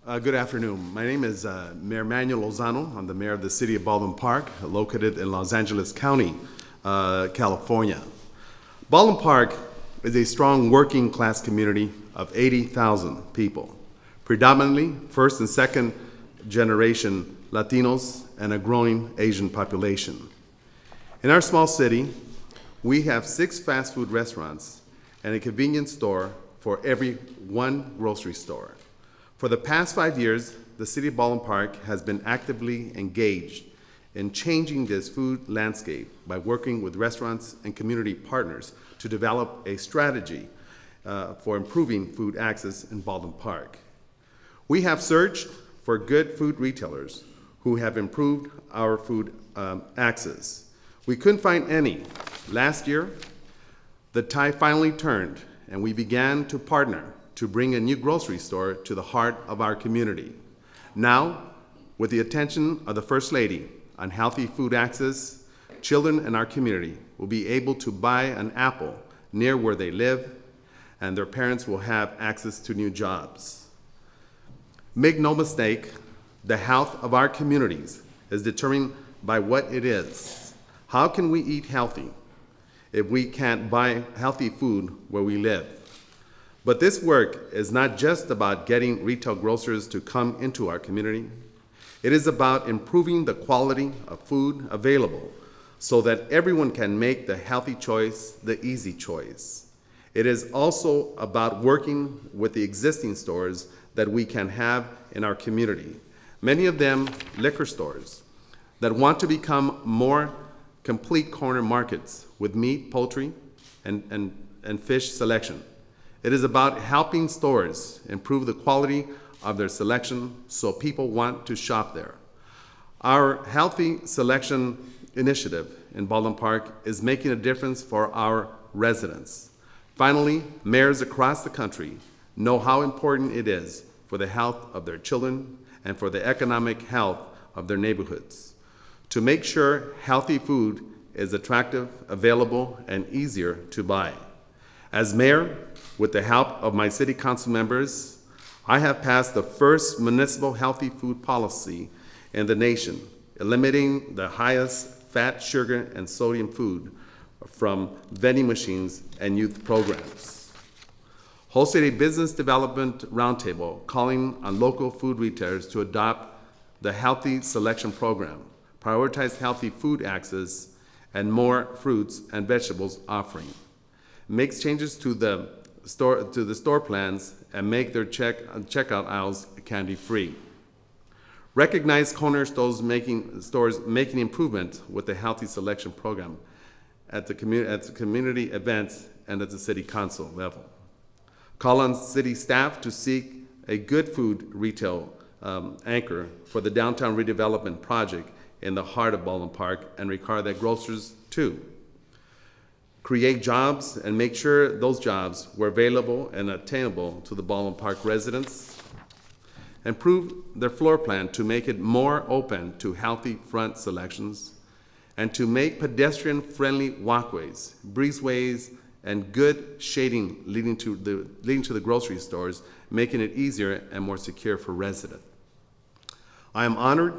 Good afternoon. My name is Mayor Manuel Lozano. I'm the mayor of the city of Baldwin Park, located in Los Angeles County, California. Baldwin Park is a strong working class community of 80,000 people, predominantly first and second generation Latinos and a growing Asian population. In our small city, we have 6 fast food restaurants and a convenience store for every 1 grocery store. For the past 5 years, the city of Baldwin Park has been actively engaged in changing this food landscape by working with restaurants and community partners to develop a strategy for improving food access in Baldwin Park. We have searched for good food retailers who have improved our food access. We couldn't find any. Last year, the tide finally turned, and we began to partner to bring a new grocery store to the heart of our community. Now, with the attention of the First Lady on healthy food access, children in our community will be able to buy an apple near where they live, and their parents will have access to new jobs. Make no mistake, the health of our communities is determined by what it is. How can we eat healthy if we can't buy healthy food where we live? But this work is not just about getting retail grocers to come into our community. It is about improving the quality of food available so that everyone can make the healthy choice, the easy choice. It is also about working with the existing stores that we can have in our community, many of them liquor stores, that want to become more complete corner markets with meat, poultry, and fish selection. It is about helping stores improve the quality of their selection so people want to shop there. Our Healthy Selection initiative in Baldwin Park is making a difference for our residents. Finally, mayors across the country know how important it is for the health of their children and for the economic health of their neighborhoods to make sure healthy food is attractive, available, and easier to buy. As mayor, with the help of my city council members, I have passed the first municipal healthy food policy in the nation, eliminating the highest fat, sugar, and sodium food from vending machines and youth programs. Hosted a business development roundtable calling on local food retailers to adopt the Healthy Selection program, prioritize healthy food access, and more fruits and vegetables offering. Makes changes to the store plans and make their checkout aisles candy-free. Recognize corner stores making improvement with the Healthy Selection program at the community events and at the city council level. Call on city staff to seek a good food retail anchor for the downtown redevelopment project in the heart of Baldwin Park and require that grocers too. Create jobs and make sure those jobs were available and attainable to the Baldwin Park residents. Improve their floor plan to make it more open to healthy front selections and to make pedestrian-friendly walkways, breezeways, and good shading leading to the grocery stores, making it easier and more secure for residents. I am honored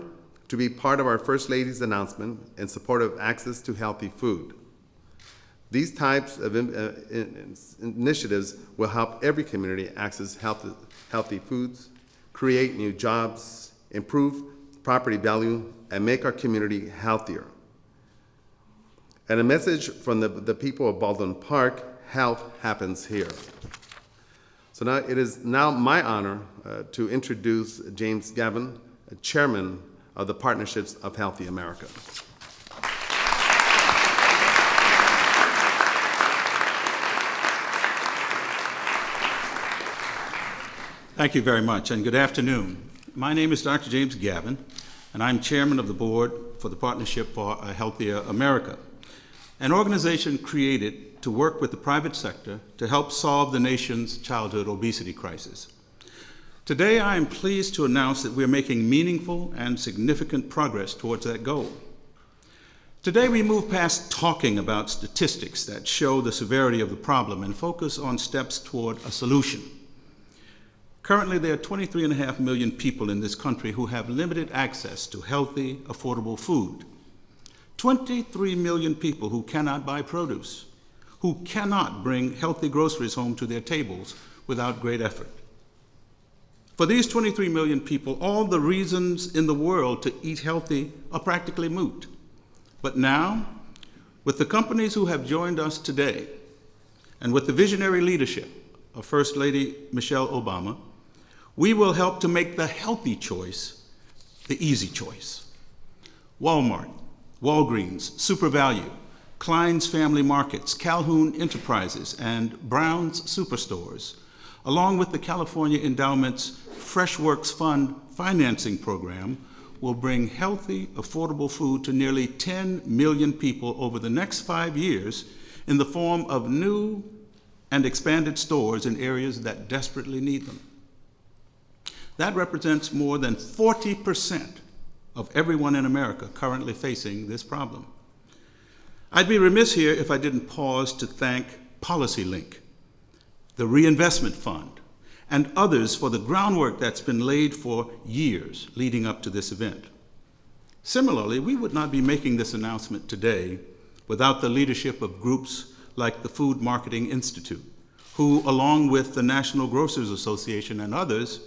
to be part of our First Lady's announcement in support of access to healthy food. These types of initiatives will help every community access healthy foods, create new jobs, improve property value, and make our community healthier. And a message from the people of Baldwin Park: health happens here. So now it is now my honor to introduce James Gavin, chairman of the Partnerships of Healthy America. Thank you very much, and good afternoon. My name is Dr. James Gavin, and I'm chairman of the board for the Partnership for a Healthier America, an organization created to work with the private sector to help solve the nation's childhood obesity crisis. Today, I am pleased to announce that we're making meaningful and significant progress towards that goal. Today, we move past talking about statistics that show the severity of the problem and focus on steps toward a solution. Currently, there are 23.5 million people in this country who have limited access to healthy, affordable food. 23 million people who cannot buy produce, who cannot bring healthy groceries home to their tables without great effort. For these 23 million people, all the reasons in the world to eat healthy are practically moot. But now, with the companies who have joined us today, and with the visionary leadership of First Lady Michelle Obama, we will help to make the healthy choice the easy choice. Walmart, Walgreens, Super Value, Klein's Family Markets, Calhoun Enterprises, and Brown's Superstores, along with the California Endowment's FreshWorks Fund financing program, will bring healthy, affordable food to nearly 10 million people over the next 5 years in the form of new and expanded stores in areas that desperately need them. That represents more than 40% of everyone in America currently facing this problem. I'd be remiss here if I didn't pause to thank PolicyLink, the Reinvestment Fund, and others for the groundwork that's been laid for years leading up to this event. Similarly, we would not be making this announcement today without the leadership of groups like the Food Marketing Institute, who, along with the National Grocers Association and others,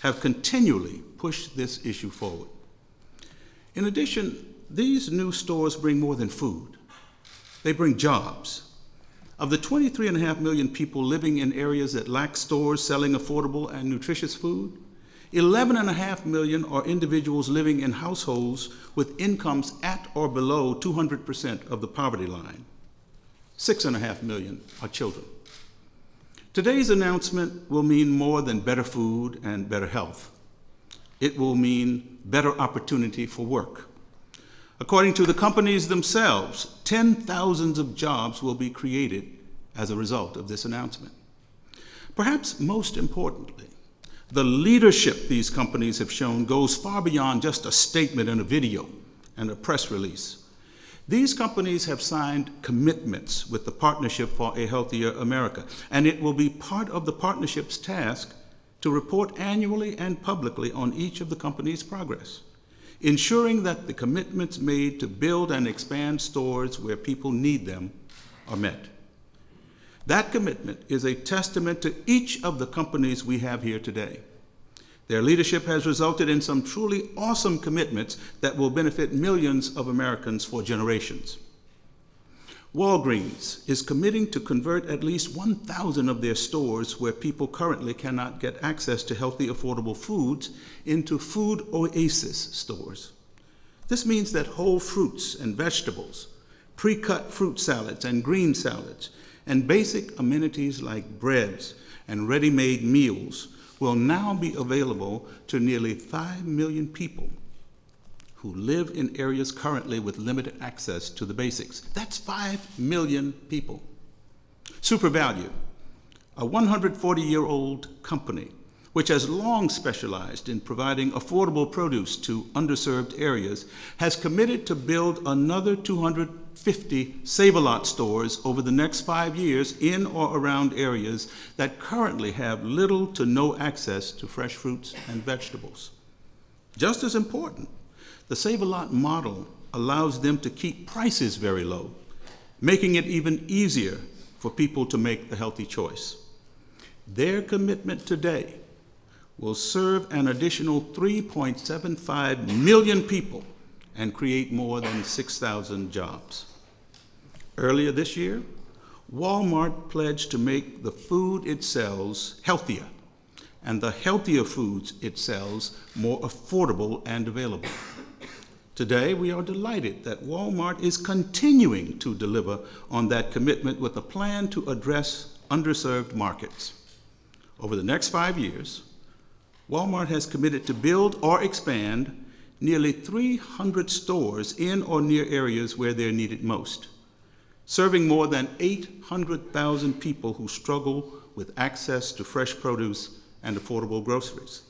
have continually pushed this issue forward. In addition, these new stores bring more than food. They bring jobs. Of the 23.5 million people living in areas that lack stores selling affordable and nutritious food, 11.5 million are individuals living in households with incomes at or below 200% of the poverty line. 6.5 million are children. Today's announcement will mean more than better food and better health. It will mean better opportunity for work. According to the companies themselves, 10,000s of jobs will be created as a result of this announcement. Perhaps most importantly, the leadership these companies have shown goes far beyond just a statement in a video and a press release. These companies have signed commitments with the Partnership for a Healthier America, and it will be part of the partnership's task to report annually and publicly on each of the company's progress, ensuring that the commitments made to build and expand stores where people need them are met. That commitment is a testament to each of the companies we have here today. Their leadership has resulted in some truly awesome commitments that will benefit millions of Americans for generations. Walgreens is committing to convert at least 1,000 of their stores where people currently cannot get access to healthy, affordable foods into food oasis stores. This means that whole fruits and vegetables, pre-cut fruit salads and green salads, and basic amenities like breads and ready-made meals will now be available to nearly 5 million people who live in areas currently with limited access to the basics. That's 5 million people. Super Value, a 140-year-old company which has long specialized in providing affordable produce to underserved areas, has committed to build another 250 Save-A-Lot stores over the next 5 years in or around areas that currently have little to no access to fresh fruits and vegetables. Just as important, the Save-A-Lot model allows them to keep prices very low, making it even easier for people to make the healthy choice. Their commitment today will serve an additional 3.75 million people and create more than 6,000 jobs. Earlier this year, Walmart pledged to make the food it sells healthier and the healthier foods it sells more affordable and available. Today, we are delighted that Walmart is continuing to deliver on that commitment with a plan to address underserved markets. Over the next 5 years, Walmart has committed to build or expand nearly 300 stores in or near areas where they're needed most, serving more than 800,000 people who struggle with access to fresh produce and affordable groceries.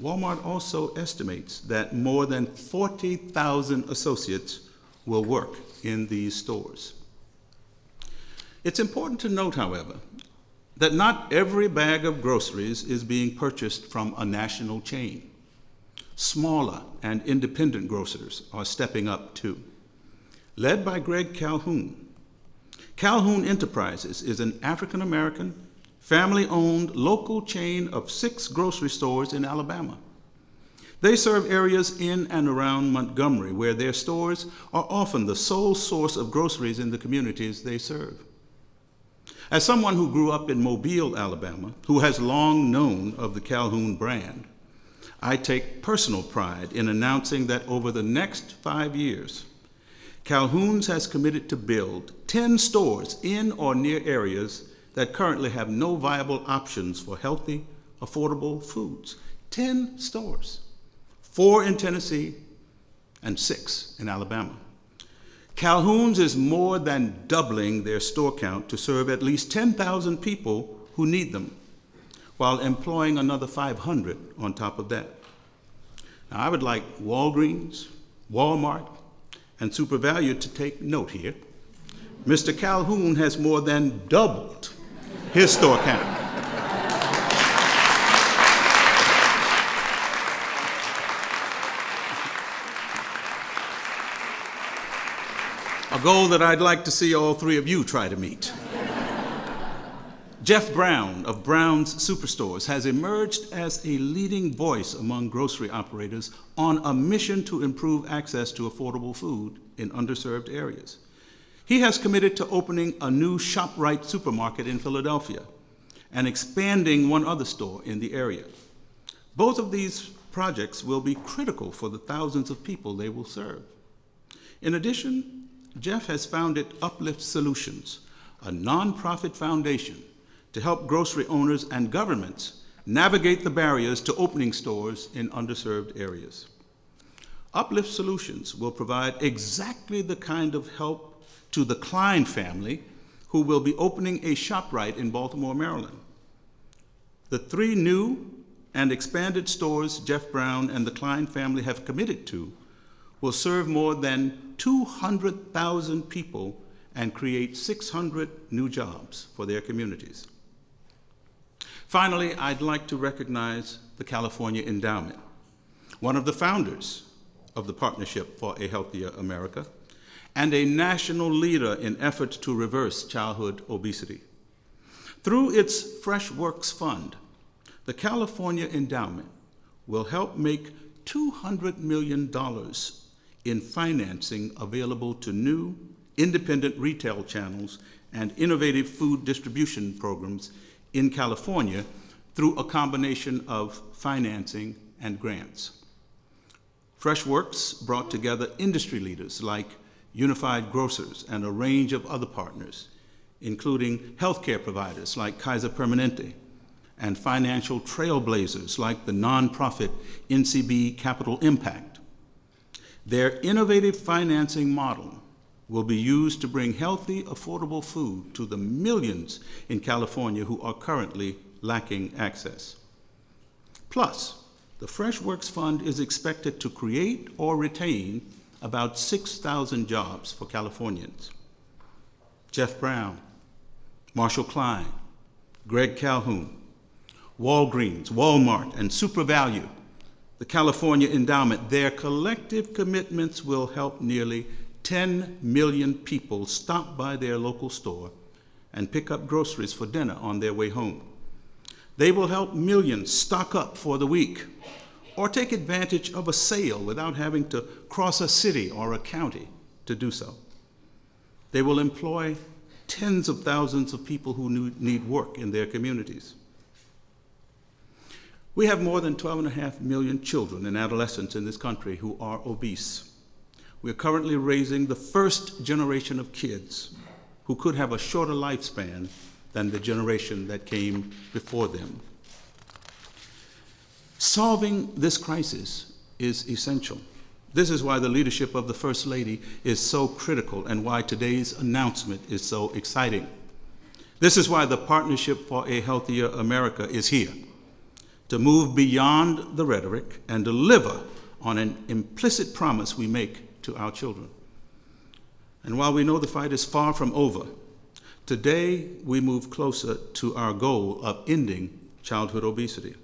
Walmart also estimates that more than 40,000 associates will work in these stores. It's important to note, however, that not every bag of groceries is being purchased from a national chain. Smaller and independent grocers are stepping up too. Led by Greg Calhoun, Calhoun Enterprises is an African-American, family-owned local chain of 6 grocery stores in Alabama. They serve areas in and around Montgomery where their stores are often the sole source of groceries in the communities they serve. As someone who grew up in Mobile, Alabama, who has long known of the Calhoun brand, I take personal pride in announcing that over the next 5 years, Calhoun's has committed to build 10 stores in or near areas that currently have no viable options for healthy, affordable foods. 10 stores, 4 in Tennessee and 6 in Alabama. Calhoun's is more than doubling their store count to serve at least 10,000 people who need them, while employing another 500 on top of that. Now, I would like Walgreens, Walmart, and SuperValu to take note here. Mr. Calhoun has more than doubled his store count. A goal that I'd like to see all 3 of you try to meet. Jeff Brown of Brown's Superstores has emerged as a leading voice among grocery operators on a mission to improve access to affordable food in underserved areas. He has committed to opening a new ShopRite supermarket in Philadelphia and expanding one other store in the area. Both of these projects will be critical for the thousands of people they will serve. In addition, Jeff has founded Uplift Solutions, a nonprofit foundation to help grocery owners and governments navigate the barriers to opening stores in underserved areas. Uplift Solutions will provide exactly the kind of help to the Klein family who will be opening a ShopRite in Baltimore, Maryland. The 3 new and expanded stores Jeff Brown and the Klein family have committed to will serve more than 200,000 people and create 600 new jobs for their communities. Finally, I'd like to recognize the California Endowment, one of the founders of the Partnership for a Healthier America, and a national leader in efforts to reverse childhood obesity. Through its Fresh Works Fund, the California Endowment will help make $200 million in financing available to new, independent retail channels and innovative food distribution programs in California through a combination of financing and grants. FreshWorks brought together industry leaders like Unified Grocers and a range of other partners, including healthcare providers like Kaiser Permanente and financial trailblazers like the nonprofit NCB Capital Impact. Their innovative financing model will be used to bring healthy, affordable food to the millions in California who are currently lacking access. Plus, the FreshWorks Fund is expected to create or retain about 6,000 jobs for Californians. Jeff Brown, Marshall Klein, Greg Calhoun, Walgreens, Walmart, and SuperValu, the California Endowment, their collective commitments will help nearly 10 million people stop by their local store and pick up groceries for dinner on their way home. They will help millions stock up for the week or take advantage of a sale without having to cross a city or a county to do so. They will employ tens of thousands of people who need work in their communities. We have more than 12.5 million children and adolescents in this country who are obese. We're currently raising the first generation of kids who could have a shorter lifespan than the generation that came before them. Solving this crisis is essential. This is why the leadership of the First Lady is so critical and why today's announcement is so exciting. This is why the Partnership for a Healthier America is here, to move beyond the rhetoric and deliver on an implicit promise we make to our children. And while we know the fight is far from over, Today, we move closer to our goal of ending childhood obesity.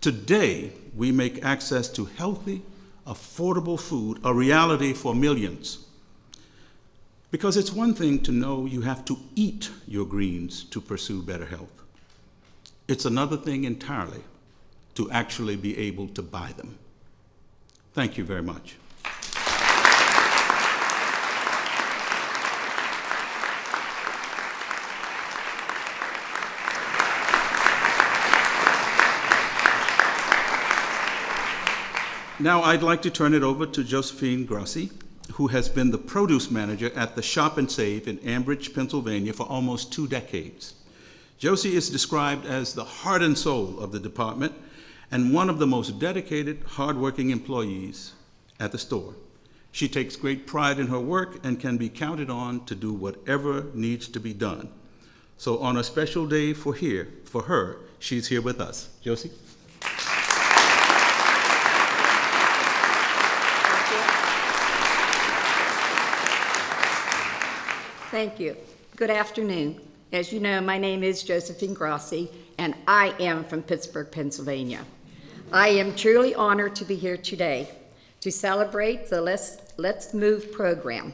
Today, we make access to healthy, affordable food a reality for millions. Because it's one thing to know you have to eat your greens to pursue better health. It's another thing entirely to actually be able to buy them. Thank you very much. Now I'd like to turn it over to Josephine Grassi, who has been the produce manager at the Shop and Save in Ambridge, Pennsylvania for almost 2 decades. Josie is described as the heart and soul of the department and one of the most dedicated, hardworking employees at the store. She takes great pride in her work and can be counted on to do whatever needs to be done. So on a special day for her, she's here with us. Josie? Thank you. Good afternoon. As you know, my name is Josephine Grassi, and I am from Pittsburgh, Pennsylvania. I am truly honored to be here today to celebrate the Let's Move program.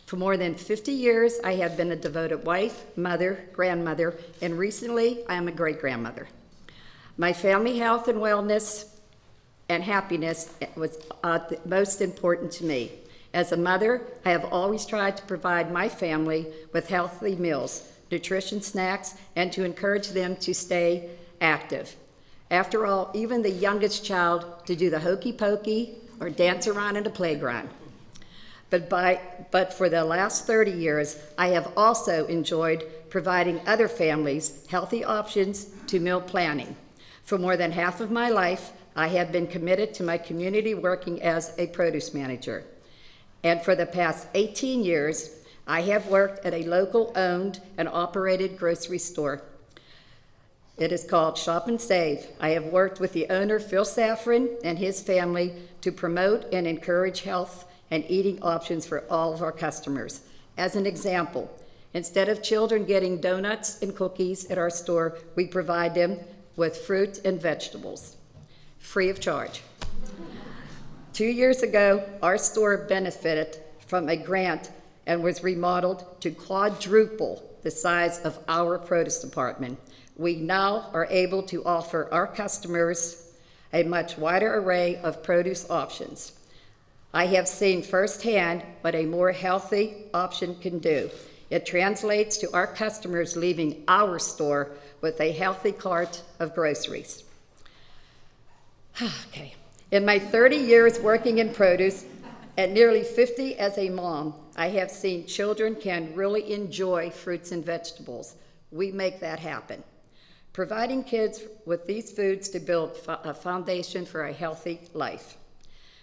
For more than 50 years, I have been a devoted wife, mother, grandmother, and recently, I am a great-grandmother. My family health and wellness and happiness was the most important to me. As a mother, I have always tried to provide my family with healthy meals, nutrition snacks, and to encourage them to stay active. After all, even the youngest child to do the hokey pokey or dance around in the playground. But for the last 30 years, I have also enjoyed providing other families healthy options to meal planning. For more than half of my life, I have been committed to my community working as a produce manager. And for the past 18 years, I have worked at a local owned and operated grocery store. It is called Shop and Save. I have worked with the owner, Phil Safran, and his family to promote and encourage health and eating options for all of our customers. As an example, instead of children getting donuts and cookies at our store, we provide them with fruit and vegetables, free of charge. 2 years ago, our store benefited from a grant and was remodeled to quadruple the size of our produce department. We now are able to offer our customers a much wider array of produce options. I have seen firsthand what a more healthy option can do. It translates to our customers leaving our store with a healthy cart of groceries. Okay. In my 30 years working in produce, and nearly 50 as a mom, I have seen children can really enjoy fruits and vegetables. We make that happen. Providing kids with these foods to build a foundation for a healthy life.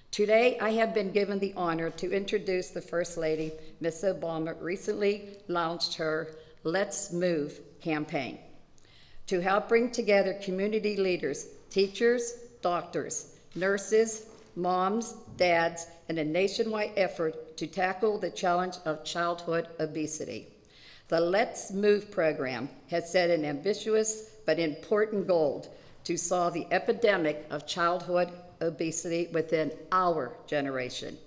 Today, I have been given the honor to introduce the First Lady, Ms. Obama, recently launched her Let's Move campaign to help bring together community leaders, teachers, doctors, nurses, moms, dads, and a nationwide effort to tackle the challenge of childhood obesity. The Let's Move program has set an ambitious but important goal to solve the epidemic of childhood obesity within our generation.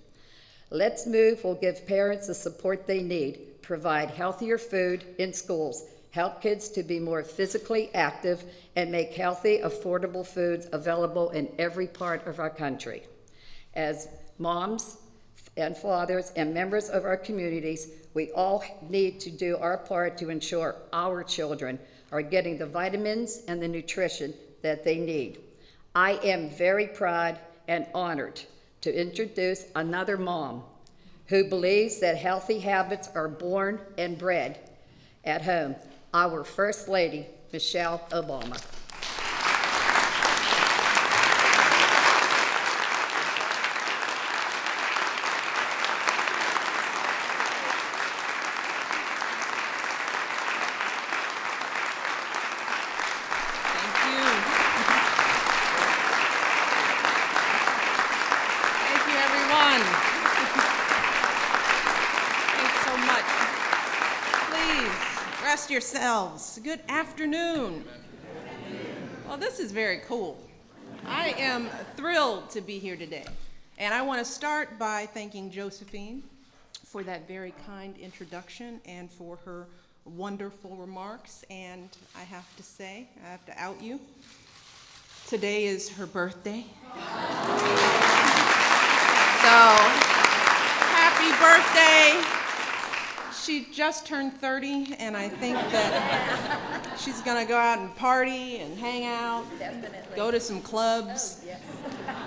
Let's Move will give parents the support they need, provide healthier food in schools, help kids to be more physically active, and make healthy, affordable foods available in every part of our country. As moms and fathers and members of our communities, we all need to do our part to ensure our children are getting the vitamins and the nutrition that they need. I am very proud and honored to introduce another mom who believes that healthy habits are born and bred at home, our First Lady, Michelle Obama. rest yourselves. Good afternoon. Well, this is very cool. I am thrilled to be here today. And I want to start by thanking Josephine for that very kind introduction and for her wonderful remarks. And I have to say, I have to out you. Today is her birthday. So, happy birthday. She just turned 30, and I think that she's going to go out and party and hang out, Definitely. go to some clubs. Yes,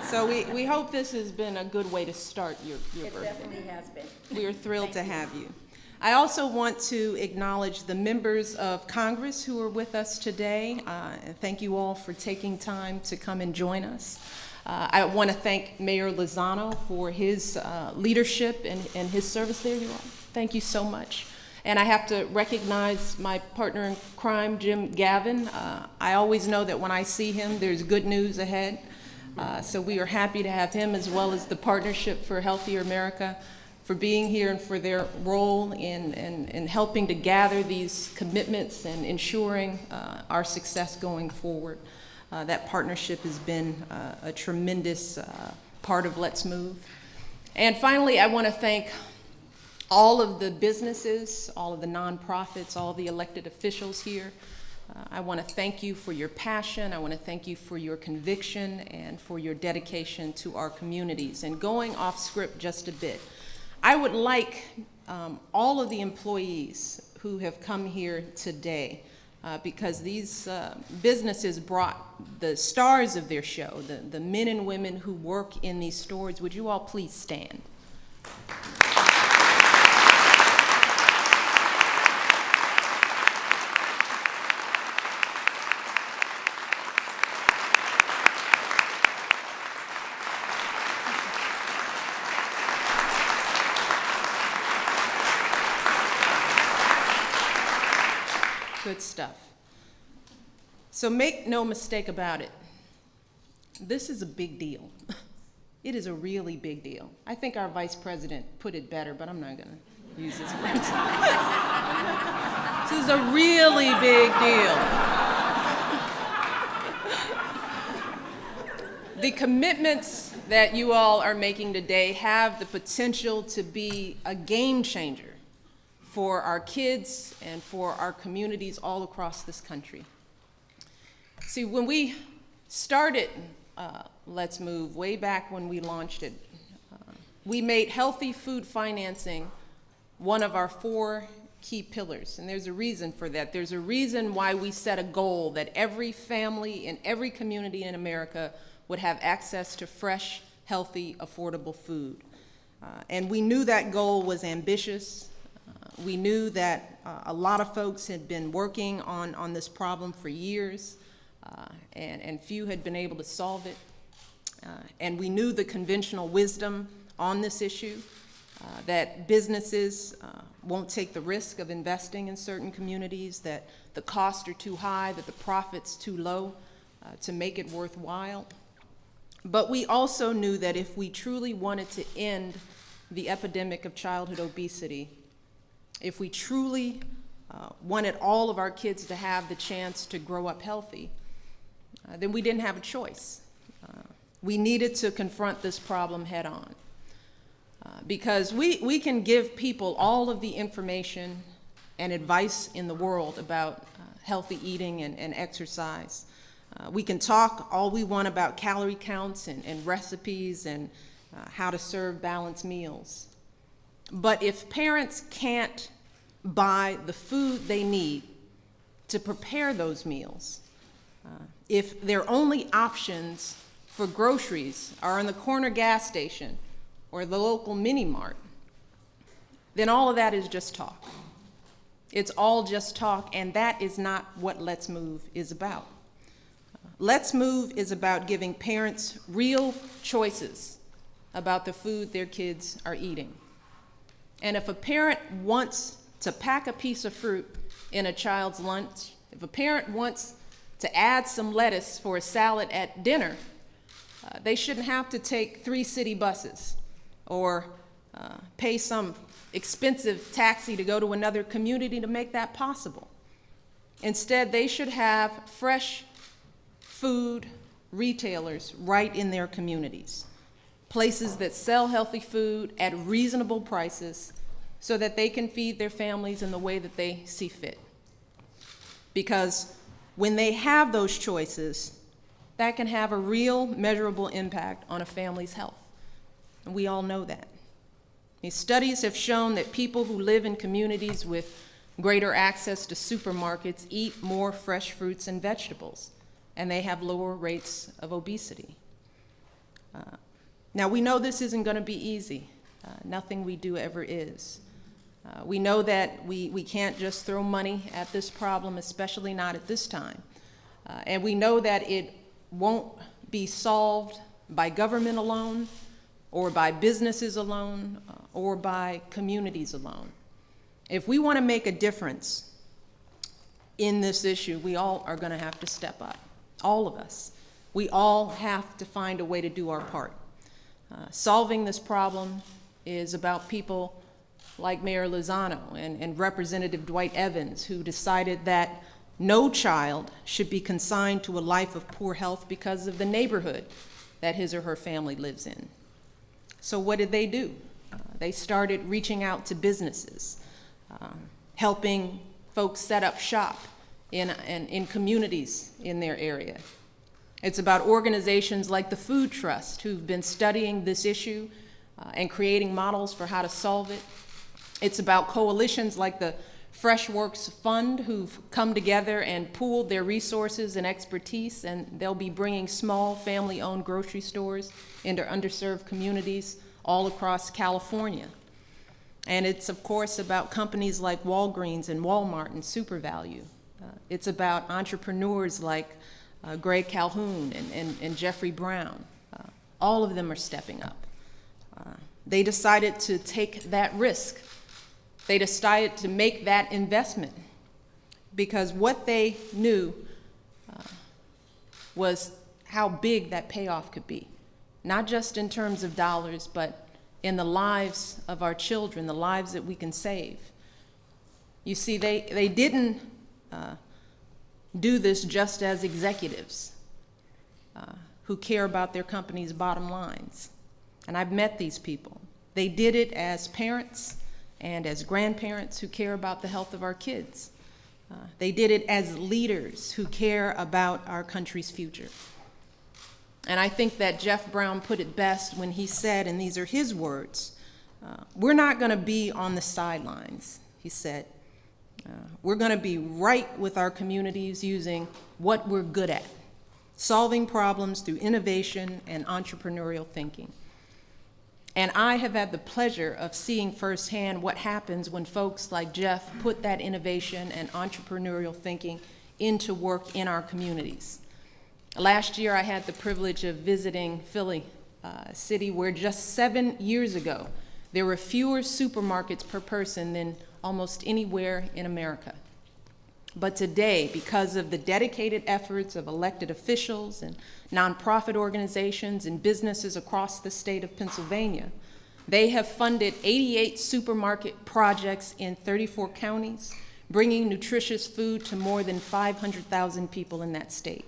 So we hope this has been a good way to start your it birthday. definitely has been. We are thrilled to have you. I also want to acknowledge the members of Congress who are with us today. Thank you all for taking time to come and join us. I want to thank Mayor Lozano for his leadership and his service there. You all. Thank you so much. And I have to recognize my partner in crime, Jim Gavin. I always know that when I see him, there's good news ahead. So we are happy to have him, as well as the Partnership for a Healthier America, for being here and for their role in helping to gather these commitments and ensuring our success going forward. That partnership has been a tremendous part of Let's Move. And finally, I want to thank all of the businesses, all of the nonprofits, all the elected officials here. I want to thank you for your passion. I want to thank you for your conviction and for your dedication to our communities. And going off script just a bit, I would like all of the employees who have come here today, because these businesses brought the stars of their show, the men and women who work in these stores. Would you all please stand? Good stuff. So make no mistake about it. This is a big deal. It is a really big deal. I think our vice president put it better, but I'm not going to use his words. This is a really big deal. The commitments that you all are making today have the potential to be a game changer for our kids and for our communities all across this country. See, when we started Let's Move, way back when we launched it, we made healthy food financing one of our 4 key pillars, and there's a reason for that. There's a reason why we set a goal that every family in every community in America would have access to fresh, healthy, affordable food. And we knew that goal was ambitious. We knew that a lot of folks had been working on this problem for years, and few had been able to solve it. And we knew the conventional wisdom on this issue, that businesses won't take the risk of investing in certain communities, that the costs are too high, that the profit's too low to make it worthwhile. But we also knew that if we truly wanted to end the epidemic of childhood obesity, if we truly wanted all of our kids to have the chance to grow up healthy, then we didn't have a choice. We needed to confront this problem head on. Because we can give people all of the information and advice in the world about healthy eating and exercise. We can talk all we want about calorie counts and recipes and how to serve balanced meals. But if parents can't buy the food they need to prepare those meals, if their only options for groceries are in the corner gas station or the local mini mart, then all of that is just talk. It's all just talk, and that is not what Let's Move is about. Let's Move is about giving parents real choices about the food their kids are eating. And if a parent wants to pack a piece of fruit in a child's lunch, if a parent wants to add some lettuce for a salad at dinner, they shouldn't have to take 3 city buses or pay some expensive taxi to go to another community to make that possible. Instead, they should have fresh food retailers right in their communities, places that sell healthy food at reasonable prices so that they can feed their families in the way that they see fit. Because when they have those choices, that can have a real measurable impact on a family's health. And we all know that. These studies have shown that people who live in communities with greater access to supermarkets eat more fresh fruits and vegetables, and they have lower rates of obesity. Now, we know this isn't going to be easy. Nothing we do ever is. We know that we can't just throw money at this problem, especially not at this time. And we know that it won't be solved by government alone, or by businesses alone, or by communities alone. If we want to make a difference in this issue, we all are going to have to step up, all of us. We all have to find a way to do our part. Solving this problem is about people like Mayor Lozano and Representative Dwight Evans, who decided that no child should be consigned to a life of poor health because of the neighborhood that his or her family lives in. So what did they do? They started reaching out to businesses, helping folks set up shop in communities in their area. It's about organizations like the Food Trust, who've been studying this issue and creating models for how to solve it. It's about coalitions like the Freshworks Fund, who've come together and pooled their resources and expertise, and they'll be bringing small family-owned grocery stores into underserved communities all across California. And it's, of course, about companies like Walgreens and Walmart and SuperValue. It's about entrepreneurs like Greg Calhoun and Jeffrey Brown. All of them are stepping up. They decided to take that risk. They decided to make that investment because what they knew was how big that payoff could be, not just in terms of dollars, but in the lives of our children, the lives that we can save. You see, they didn't do this just as executives who care about their company's bottom lines. And I've met these people. They did it as parents and as grandparents who care about the health of our kids. They did it as leaders who care about our country's future. And I think that Jeff Brown put it best when he said, and these are his words, we're not going to be on the sidelines, he said. We're going to be right with our communities using what we're good at, solving problems through innovation and entrepreneurial thinking. And I have had the pleasure of seeing firsthand what happens when folks like Jeff put that innovation and entrepreneurial thinking into work in our communities. Last year, I had the privilege of visiting Philly, a city where just 7 years ago, there were fewer supermarkets per person than almost anywhere in America. But today, because of the dedicated efforts of elected officials and nonprofit organizations and businesses across the state of Pennsylvania, they have funded 88 supermarket projects in 34 counties, bringing nutritious food to more than 500,000 people in that state.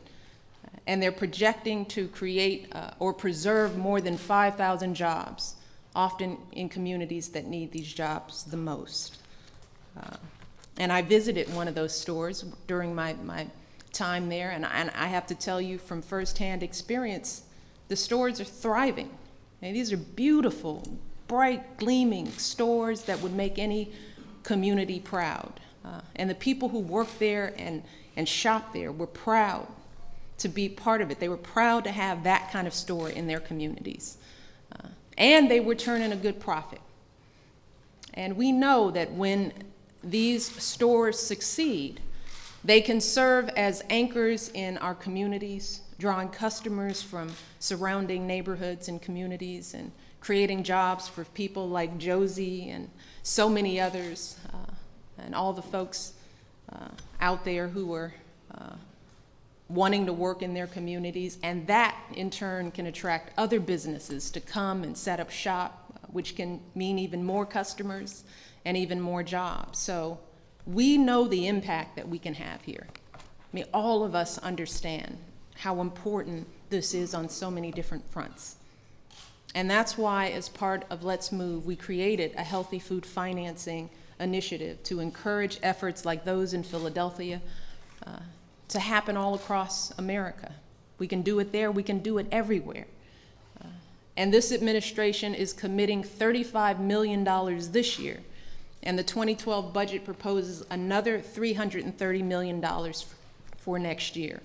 And they're projecting to create or preserve more than 5,000 jobs, often in communities that need these jobs the most. And I visited one of those stores during my time there, and I have to tell you from firsthand experience, the stores are thriving. And these are beautiful, bright, gleaming stores that would make any community proud. And the people who work there and shop there were proud to be part of it. They were proud to have that kind of store in their communities. And they were turning a good profit. And we know that when these stores succeed, they can serve as anchors in our communities, drawing customers from surrounding neighborhoods and communities and creating jobs for people like Josie and so many others, and all the folks out there who are wanting to work in their communities. And that, in turn, can attract other businesses to come and set up shop, which can mean even more customers and even more jobs. So we know the impact that we can have here. I mean, all of us understand how important this is on so many different fronts. And that's why, as part of Let's Move, we created a healthy food financing initiative to encourage efforts like those in Philadelphia to happen all across America. We can do it there, we can do it everywhere. And this administration is committing $35 million this year, and the 2012 budget proposes another $330 million for next year.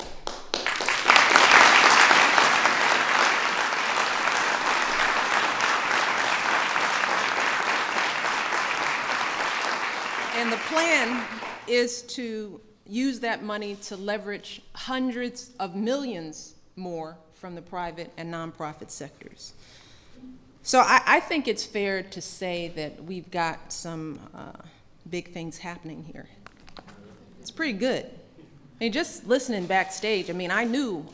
And the plan is to use that money to leverage hundreds of millions more from the private and nonprofit sectors. So I think it's fair to say that we've got some big things happening here. It's pretty good. I mean, just listening backstage, I mean, I knew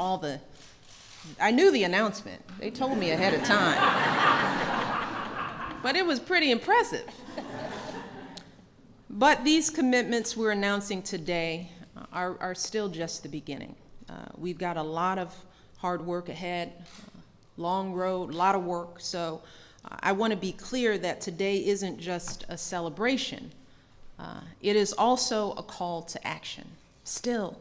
the announcement. They told me ahead of time. But it was pretty impressive. But these commitments we're announcing today are still just the beginning. We've got a lot of hard work ahead, long road, a lot of work. So I want to be clear that today isn't just a celebration. It is also a call to action. Still,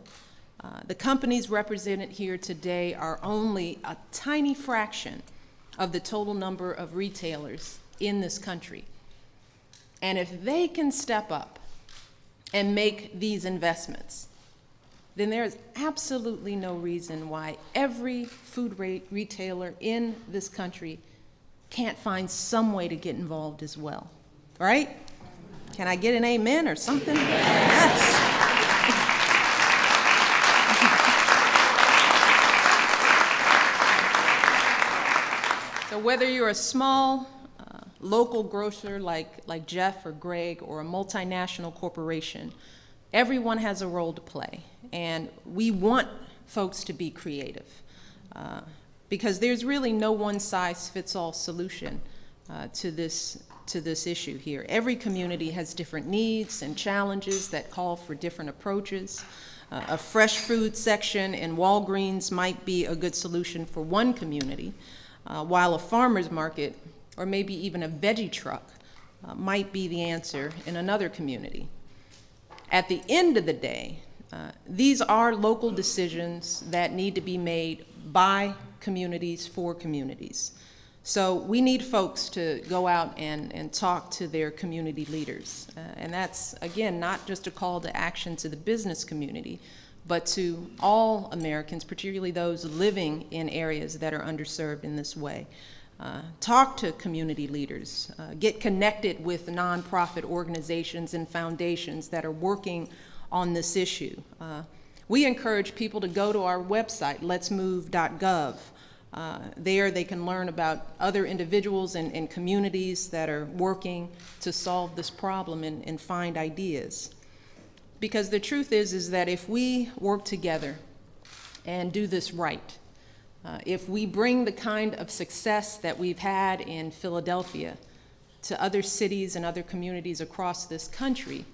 the companies represented here today are only a tiny fraction of the total number of retailers in this country. And if they can step up and make these investments, then there is absolutely no reason why every food retailer in this country can't find some way to get involved as well, right? Can I get an amen or something? Yes. So whether you're a small local grocer like Jeff or Greg, or a multinational corporation, everyone has a role to play. And we want folks to be creative because there's really no one-size-fits-all solution to this issue here. Every community has different needs and challenges that call for different approaches. A fresh food section in Walgreens might be a good solution for one community, while a farmer's market or maybe even a veggie truck might be the answer in another community. At the end of the day, these are local decisions that need to be made by communities for communities. So we need folks to go out and talk to their community leaders. And that's, again, not just a call to action to the business community, but to all Americans, particularly those living in areas that are underserved in this way. Talk to community leaders, get connected with nonprofit organizations and foundations that are working on this issue. We encourage people to go to our website, letsmove.gov. There they can learn about other individuals and communities that are working to solve this problem and find ideas. Because the truth is that if we work together and do this right, if we bring the kind of success that we've had in Philadelphia to other cities and other communities across this country,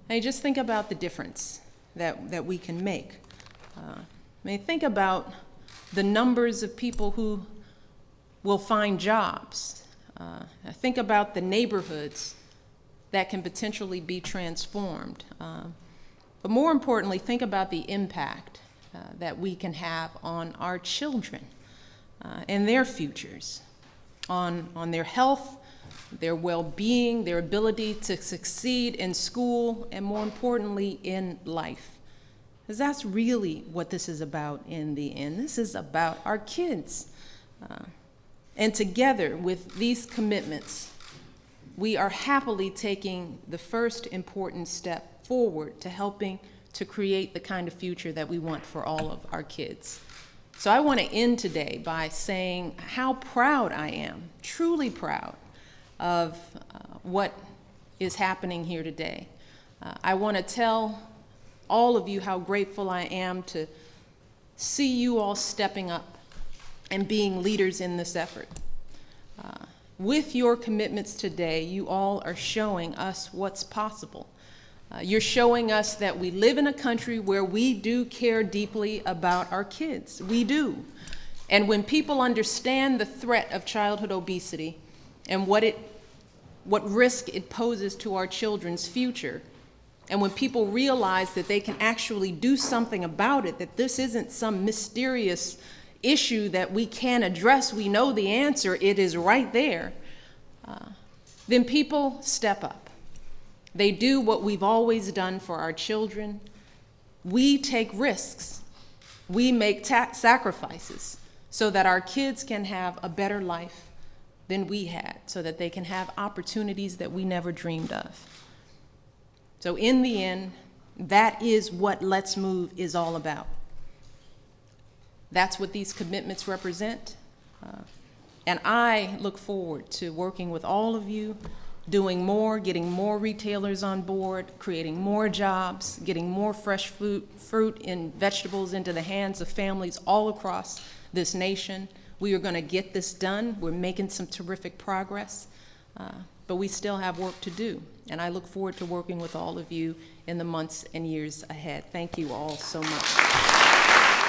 and just think about the difference that we can make. Think about the numbers of people who will find jobs. Think about the neighborhoods that can potentially be transformed. But more importantly, think about the impact that we can have on our children and their futures, on their health, their well-being, their ability to succeed in school, and more importantly, in life. Because that's really what this is about in the end. This is about our kids. And together with these commitments, we are happily taking the first important step forward to helping to create the kind of future that we want for all of our kids. So I want to end today by saying how proud I am, truly proud, of what is happening here today. I want to tell all of you how grateful I am to see you all stepping up and being leaders in this effort. With your commitments today, you all are showing us what's possible. You're showing us that we live in a country where we do care deeply about our kids. We do. And when people understand the threat of childhood obesity and what risk it poses to our children's future, and when people realize that they can actually do something about it, that this isn't some mysterious issue that we can't address, we know the answer, it is right there, then people step up. They do what we've always done for our children. We take risks. We make sacrifices so that our kids can have a better life than we had, so that they can have opportunities that we never dreamed of. So in the end, that is what Let's Move is all about. That's what these commitments represent. And I look forward to working with all of you, doing more, getting more retailers on board, creating more jobs, getting more fresh fruit and vegetables into the hands of families all across this nation. We are going to get this done. We're making some terrific progress, but we still have work to do. And I look forward to working with all of you in the months and years ahead. Thank you all so much.